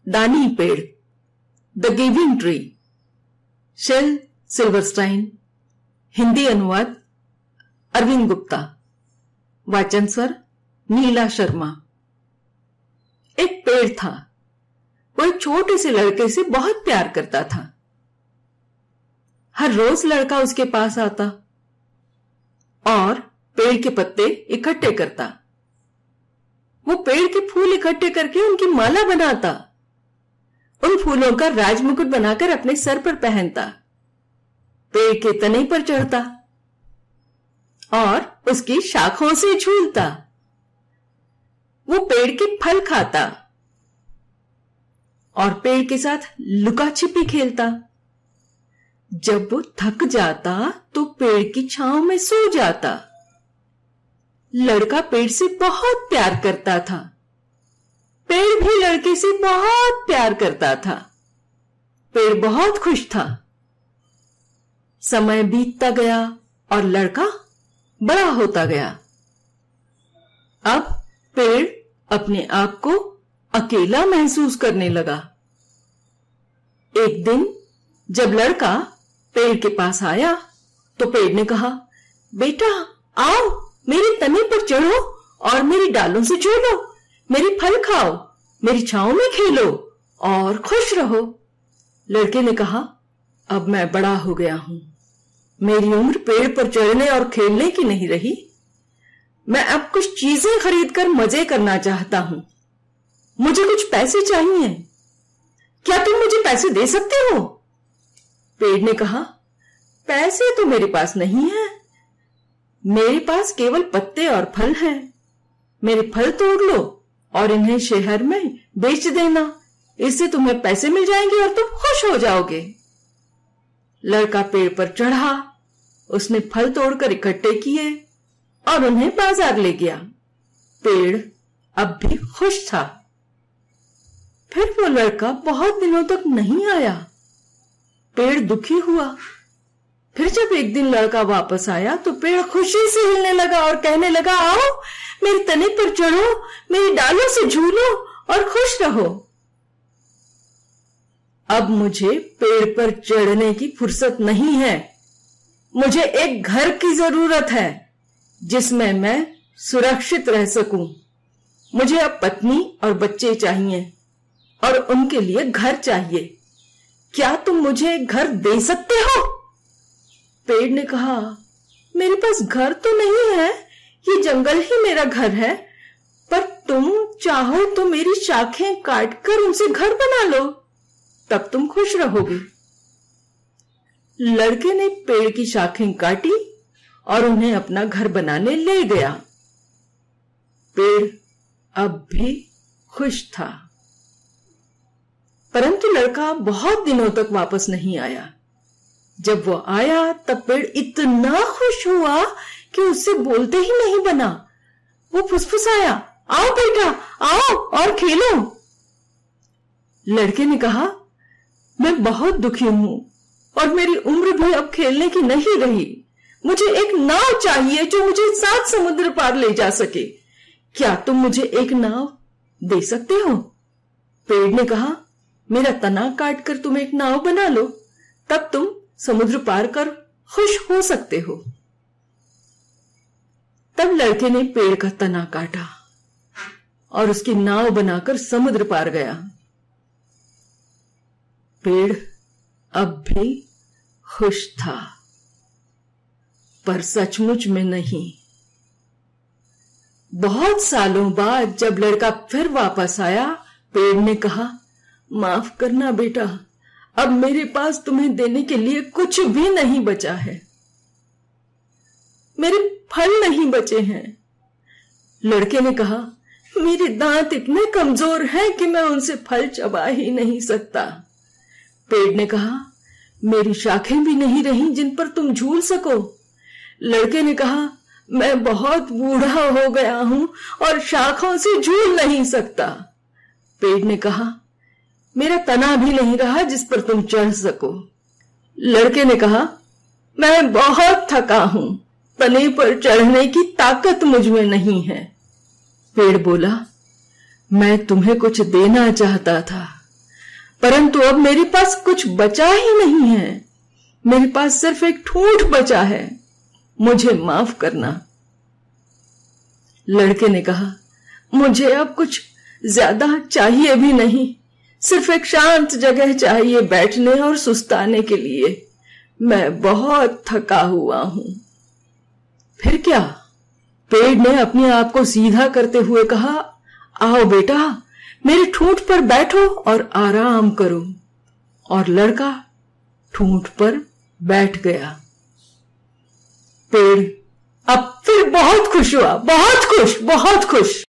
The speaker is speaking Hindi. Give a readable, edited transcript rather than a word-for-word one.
दानी पेड़, the giving tree, Shel Silverstein. Hindi अनुवाद अरविंद गुप्ता। वाचन स्वर नीला शर्मा। एक पेड़ था। वो एक छोटे से लड़के से बहुत प्यार करता था। हर रोज लड़का उसके पास आता और पेड़ के पत्ते इकट्ठे करता। वो पेड़ के फूल इकट्ठे करके उनकी माला बनाता। उन फूलों का राजमुकुट बनाकर अपने सर पर पहनता, पेड़ के तने पर चढ़ता और उसकी शाखों से झूलता। वो पेड़ के फल खाता और पेड़ के साथ लुका छिपी खेलता। जब वो थक जाता तो पेड़ की छांव में सो जाता। लड़का पेड़ से बहुत प्यार करता था। पेड़ भी लड़के से बहुत प्यार करता था। पेड़ बहुत खुश था। समय बीतता गया और लड़का बड़ा होता गया। अब पेड़ अपने आप को अकेला महसूस करने लगा। एक दिन जब लड़का पेड़ के पास आया तो पेड़ ने कहा, बेटा आओ, मेरे तने पर चढ़ो और मेरी डालों से झूलो, मेरी फल खाओ, मेरी छांव में खेलो और खुश रहो। लड़के ने कहा, अब मैं बड़ा हो गया हूं, मेरी उम्र पेड़ पर चढ़ने और खेलने की नहीं रही। मैं अब कुछ चीजें खरीदकर मजे करना चाहता हूं। मुझे कुछ पैसे चाहिए। क्या तुम मुझे पैसे दे सकते हो? पेड़ ने कहा, पैसे तो मेरे पास नहीं है। मेरे पास केवल पत्ते और फल हैं। मेरे फल तोड़ लो और इन्हें शहर में बेच देना। इससे तुम्हें पैसे मिल जाएंगे और तुम खुश हो जाओगे। लड़का पेड़ पर चढ़ा, उसने फल तोड़कर इकट्ठे किए और उन्हें बाजार ले गया। पेड़ अब भी खुश था। फिर वो लड़का बहुत दिनों तक नहीं आया। पेड़ दुखी हुआ। फिर जब एक दिन लड़का वापस आया तो पेड़ खुशी से हिलने लगा और कहने लगा, आओ, मेरे तने पर चढ़ो, मेरी डालों से झूलो और खुश रहो। अब मुझे पेड़ पर चढ़ने की फुर्सत नहीं है। मुझे एक घर की जरूरत है जिसमें मैं सुरक्षित रह सकूं। मुझे अब पत्नी और बच्चे चाहिए और उनके लिए घर चाहिए। क्या तुम मुझे एक घर दे सकते हो? पेड़ ने कहा, मेरे पास घर तो नहीं है, ये जंगल ही मेरा घर है, पर तुम चाहो तो मेरी शाखें काटकर उनसे घर बना लो, तब तुम खुश रहोगे। लड़के ने पेड़ की शाखें काटी और उन्हें अपना घर बनाने ले गया। पेड़ अब भी खुश था, परंतु लड़का बहुत दिनों तक वापस नहीं आया। जब वो आया तब पेड़ इतना खुश हुआ कि उससे बोलते ही नहीं बना। वो फुसफुसाया, आओ बेटा, आओ और खेलो। लड़के ने कहा, मैं बहुत दुखी हूं और मेरी उम्र भी अब खेलने की नहीं रही। मुझे एक नाव चाहिए जो मुझे 7 समुद्र पार ले जा सके। क्या तुम मुझे एक नाव दे सकते हो? पेड़ ने कहा, मेरा तना काटकर तुम एक नाव बना लो, तब तुम समुद्र पार कर खुश हो सकते हो। तब लड़के ने पेड़ का तना काटा और उसकी नाव बनाकर समुद्र पार गया। पेड़ अब भी खुश था, पर सचमुच में नहीं। बहुत सालों बाद जब लड़का फिर वापस आया, पेड़ ने कहा, माफ करना बेटा, अब मेरे पास तुम्हें देने के लिए कुछ भी नहीं बचा है। मेरे फल नहीं बचे हैं। लड़के ने कहा, मेरे दांत इतने कमजोर हैं कि मैं उनसे फल चबा ही नहीं सकता। पेड़ ने कहा, मेरी शाखें भी नहीं रहीं जिन पर तुम झूल सको। लड़के ने कहा, मैं बहुत बूढ़ा हो गया हूं और शाखों से झूल नहीं सकता। पेड़ ने कहा, मेरा तना भी नहीं रहा जिस पर तुम चढ़ सको। लड़के ने कहा, मैं बहुत थका हूं, तने पर चढ़ने की ताकत मुझ में नहीं है। पेड़ बोला, मैं तुम्हें कुछ देना चाहता था, परंतु अब मेरे पास कुछ बचा ही नहीं है। मेरे पास सिर्फ एक ठूंठ बचा है, मुझे माफ करना। लड़के ने कहा, मुझे अब कुछ ज्यादा चाहिए भी नहीं, सिर्फ एक शांत जगह चाहिए बैठने और सुस्ताने के लिए। मैं बहुत थका हुआ हूं। फिर क्या? पेड़ ने अपने आप को सीधा करते हुए कहा, आओ बेटा, मेरे ठूंठ पर बैठो और आराम करो। और लड़का ठूंठ पर बैठ गया। पेड़ अब फिर बहुत खुश हुआ, बहुत खुश, बहुत खुश।